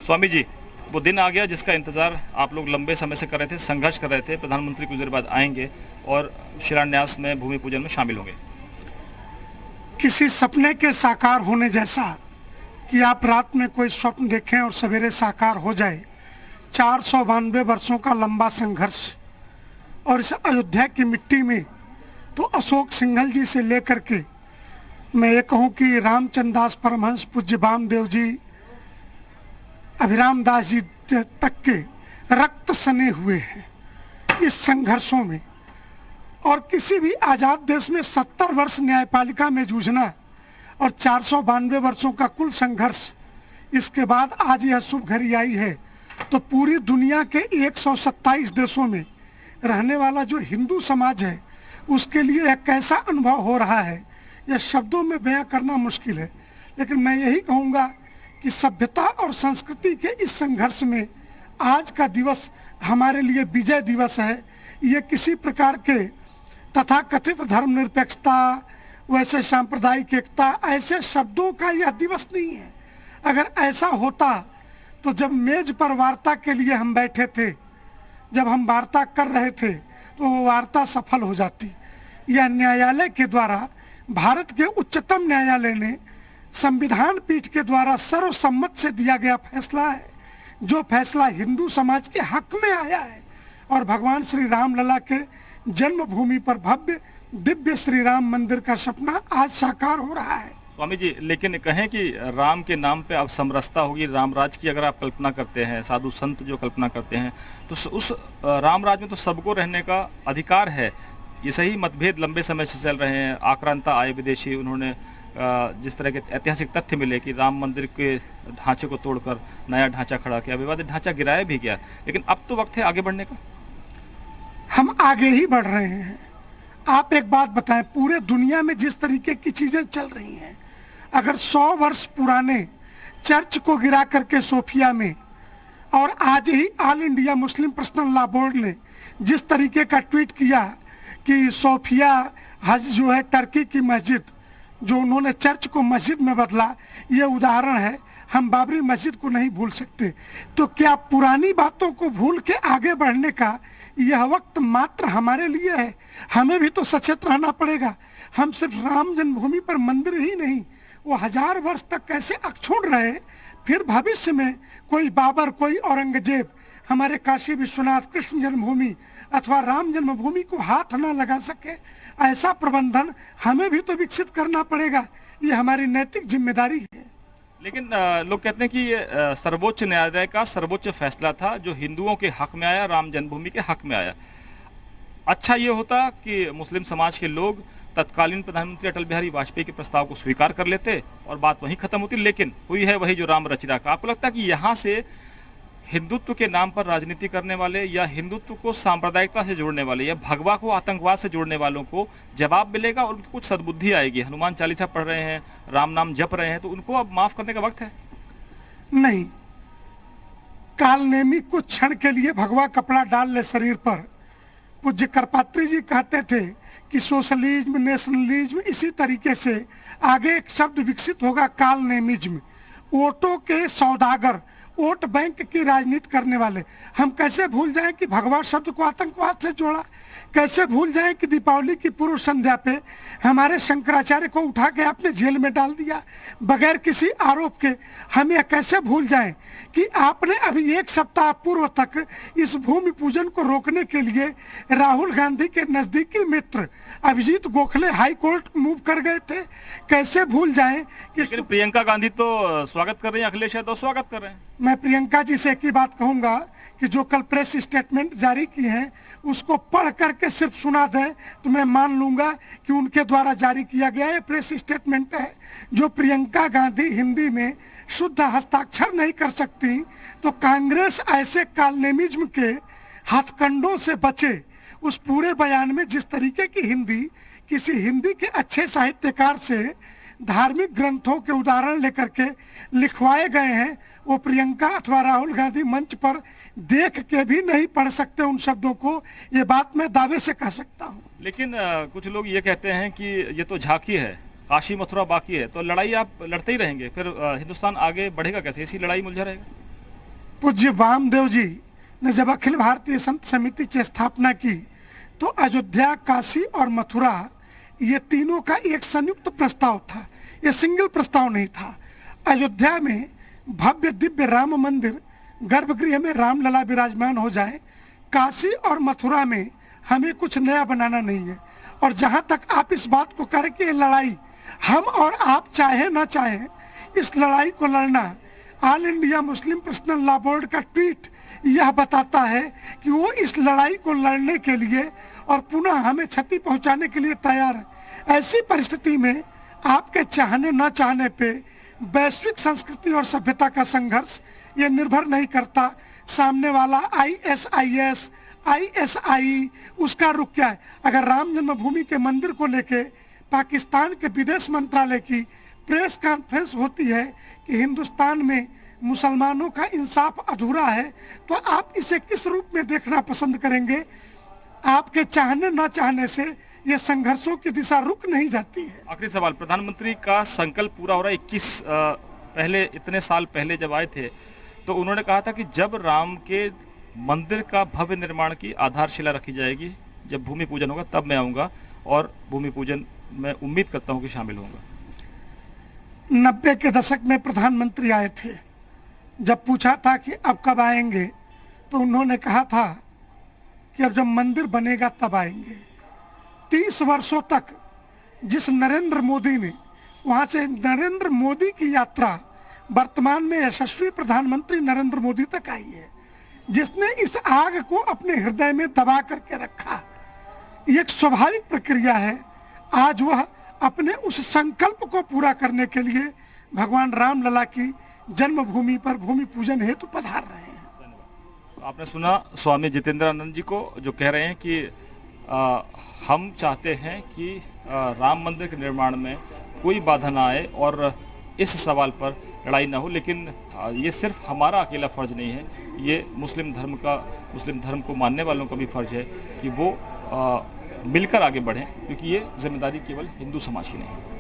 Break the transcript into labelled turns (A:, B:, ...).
A: स्वामी जी, वो दिन आ गया जिसका इंतजार आप लोग लंबे समय से कर रहे थे, संघर्ष कर रहे थे। प्रधानमंत्री कुछ देर बाद आएंगे और शिलान्यास में, भूमि पूजन में शामिल होंगे।
B: किसी सपने के साकार होने जैसा कि आप रात में कोई स्वप्न देखें और सवेरे साकार हो जाए। 492 वर्षों का लंबा संघर्ष, और इस अयोध्या की मिट्टी में तो अशोक सिंघल जी से लेकर के मैं ये कहूँ कि रामचंद्र दास परमहंस, पूज्य वामदेव जी, अभिराम दास जी तक के रक्त सने हुए हैं इस संघर्षों में। और किसी भी आज़ाद देश में 70 वर्ष न्यायपालिका में जूझना और 492 वर्षों का कुल संघर्ष, इसके बाद आज यह शुभ घड़ी आई है, तो पूरी दुनिया के 127 देशों में रहने वाला जो हिंदू समाज है उसके लिए यह कैसा अनुभव हो रहा है, यह शब्दों में बयां करना मुश्किल है। लेकिन मैं यही कहूँगा कि सभ्यता और संस्कृति के इस संघर्ष में आज का दिवस हमारे लिए विजय दिवस है। ये किसी प्रकार के तथाकथित धर्मनिरपेक्षता, वैसे सांप्रदायिक एकता, ऐसे शब्दों का यह दिवस नहीं है। अगर ऐसा होता तो जब मेज पर वार्ता के लिए हम बैठे थे, जब हम वार्ता कर रहे थे, तो वो वार्ता सफल हो जाती। यह न्यायालय के द्वारा, भारत के उच्चतम न्यायालय ने संविधान पीठ के द्वारा सर्वसम्मत से दिया गया फैसला है, जो फैसला हिंदू समाज के हक में आया है। और भगवान श्री राम लला के जन्मभूमि पर भव्य दिव्य श्री राम मंदिर का सपना आज साकार हो रहा है।
A: स्वामी जी, लेकिन कहें कि राम के नाम पे अब समरसता होगी, रामराज की अगर आप कल्पना करते हैं, साधु संत जो कल्पना करते हैं, तो उस रामराज में तो सबको रहने का अधिकार है। ये सही मतभेद लंबे समय से चल रहे हैं। आक्रांता आए विदेशी, उन्होंने जिस तरह के ऐतिहासिक तथ्य मिले कि राम मंदिर के ढांचे को तोड़कर नया ढांचा खड़ा किया, विवादित ढांचा गिराया भी गया, लेकिन अब तो वक्त है आगे बढ़ने का।
B: हम आगे ही बढ़ रहे हैं। आप एक बात बताएं, पूरे दुनिया में जिस तरीके की चीजें चल रही हैं, अगर 100 वर्ष पुराने चर्च को गिरा करके सोफिया में, और आज ही all India Muslim personal law board ने जिस तरीके का ट्वीट किया कि सोफिया हज जो है टर्की की मस्जिद, जो उन्होंने चर्च को मस्जिद में बदला, ये उदाहरण है। हम बाबरी मस्जिद को नहीं भूल सकते। तो क्या पुरानी बातों को भूल के आगे बढ़ने का यह वक्त मात्र हमारे लिए है? हमें भी तो सचेत रहना पड़ेगा। हम सिर्फ राम जन्मभूमि पर मंदिर ही नहीं, वो 1000 वर्ष तक कैसे अक्षुण्ण रहे, फिर भविष्य में कोई बाबर, कोई औरंगजेब हमारे काशी विश्वनाथ, कृष्ण जन्मभूमि अथवा राम जन्मभूमि को हाथ ना लगा सके, ऐसा प्रबंधन हमें भी तो विकसित करना पड़ेगा। ये हमारी नैतिक जिम्मेदारी है।
A: लेकिन लोग कहते हैं कि ये सर्वोच्च न्यायालय का सर्वोच्च फैसला था जो हिंदुओं के हक में आया, राम जन्मभूमि के हक में आया। अच्छा ये होता कि मुस्लिम समाज के लोग तत्कालीन प्रधानमंत्री अटल बिहारी वाजपेयी के प्रस्ताव को स्वीकार कर लेते और बात वहीं खत्म होती, लेकिन हुई है वही जो राम रचिता का। आपको लगता है कि यहाँ से हिंदुत्व के नाम पर राजनीति करने वाले, या हिंदुत्व को सांप्रदायिकता से जोड़ने वाले, या भगवा को आतंकवाद से जोड़ने वालों को जवाब मिलेगा और उनको कुछ सद्बुद्धि आएगी? हनुमान चालीसा पढ़ रहे हैं, राम नाम जप रहे हैं, तो उनको अब माफ करने का वक्त है?
B: नहीं, कालनेमी कुछ क्षण के लिए भगवा कपड़ा डाल ले शरीर पर। पूज्य करपात्री जी कहते थे कि सोशलिज्म, नेशनलिज्म, इसी तरीके से आगे एक शब्द विकसित होगा, कालनेमिज्म। वोटों के सौदागर, वोट बैंक की राजनीति करने वाले। हम कैसे भूल जाएं कि भगवा शब्द को आतंकवाद से जोड़ा? कैसे भूल जाएं कि दीपावली की पूर्व संध्या पे हमारे शंकराचार्य को उठा के आपने जेल में डाल दिया बगैर किसी आरोप के? हम यह कैसे भूल जाएं कि आपने अभी 1 सप्ताह पूर्व तक इस भूमि पूजन को रोकने के लिए राहुल गांधी के नजदीकी मित्र Abhijit Gokhale high court move कर गए थे? कैसे भूल जाएं कि
A: लेकिन प्रियंका गांधी तो स्वागत कर रही हैं, अखिलेश यादव स्वागत कर रहे हैं।
B: मैं प्रियंका जी से एक ही बात कहूंगा कि जो कल प्रेस स्टेटमेंट जारी की है उसको पढ़ करके सिर्फ सुना दें तो मैं मान लूंगा कि उनके द्वारा जारी किया गया ये प्रेस स्टेटमेंट है। जो प्रियंका गांधी हिंदी में शुद्ध हस्ताक्षर नहीं कर सकती, तो कांग्रेस ऐसे कालनेमिज्म के हथकंडों से बचे। उस पूरे बयान में जिस तरीके की हिंदी किसी हिंदी के अच्छे साहित्यकार से धार्मिक ग्रंथों के उदाहरण लेकर के लिखवाए गए हैं, वो प्रियंका अथवा राहुल गांधी मंच पर देख के भी नहीं पढ़ सकते उन शब्दों को। ये बात मैं दावे से कह सकता हूँ।
A: लेकिन कुछ लोग ये कहते हैं कि ये तो झांकी है, काशी मथुरा बाकी है, तो लड़ाई आप लड़ते ही रहेंगे, फिर हिंदुस्तान आगे बढ़ेगा कैसे? इसी लड़ाई में उलझा रहेगा।
B: पूज्य वामदेव जी ने जब अखिल भारतीय संत समिति की स्थापना की तो अयोध्या, काशी और मथुरा ये तीनों का एक संयुक्त प्रस्ताव था, ये सिंगल प्रस्ताव नहीं था। अयोध्या में भव्य दिव्य राम मंदिर, गर्भगृह में रामलला विराजमान हो जाए। काशी और मथुरा में हमें कुछ नया बनाना नहीं है। और जहाँ तक आप इस बात को करें कि ये लड़ाई हम और आप चाहे ना चाहे, इस लड़ाई को लड़ना, all India Muslim personal law board का ट्वीट यह बताता है कि वो इस लड़ाई को लड़ने के लिए और पुनः हमें क्षति पहुंचाने के लिए तैयार है। ऐसी परिस्थिति में आपके चाहने न चाहने पे वैश्विक संस्कृति और सभ्यता का संघर्ष ये निर्भर नहीं करता सामने वाला ISIS, ISI उसका रुख क्या है। अगर राम जन्मभूमि के मंदिर को लेके पाकिस्तान के विदेश मंत्रालय की प्रेस कॉन्फ्रेंस होती है कि हिंदुस्तान में मुसलमानों का इंसाफ अधूरा है, तो आप इसे किस रूप में देखना पसंद करेंगे। आपके चाहने ना चाहने से ये संघर्षों की दिशा रुक नहीं जाती है।
A: आखिरी सवाल, प्रधानमंत्री का संकल्प पूरा हो रहा है। 21 पहले, इतने साल पहले जब आए थे तो उन्होंने कहा था कि जब राम के मंदिर का भव्य निर्माण की आधारशिला रखी जाएगी, जब भूमि पूजन होगा तब मैं आऊंगा, और भूमि पूजन मैं उम्मीद करता हूं कि शामिल होऊंगा।
B: 90 के दशक में प्रधानमंत्री आए थे। जब पूछा था कि अब कब आएंगे तो उन्होंने कहा था कि अब जब मंदिर बनेगा तब आएंगे। 30 वर्षों तक जिस नरेंद्र मोदी ने, वहाँ से नरेंद्र मोदी की यात्रा वर्तमान में यशस्वी प्रधानमंत्री नरेंद्र मोदी तक आई है, जिसने इस आग को अपने हृदय में दबा करके रखा। ये एक स्वाभाविक प्रक्रिया है। आज वह अपने उस संकल्प को पूरा करने के लिए भगवान रामलला की जन्मभूमि पर भूमि पूजन हेतु पधार रहे हैं।
A: आपने सुना स्वामी जितेंद्रानंद जी को, जो कह रहे हैं कि हम चाहते हैं कि राम मंदिर के निर्माण में कोई बाधा ना आए और इस सवाल पर लड़ाई ना हो। लेकिन ये सिर्फ हमारा अकेला फर्ज नहीं है, ये मुस्लिम धर्म को मानने वालों का भी फर्ज है कि वो मिलकर आगे बढ़ें, क्योंकि ये जिम्मेदारी केवल हिंदू समाज की नहीं है।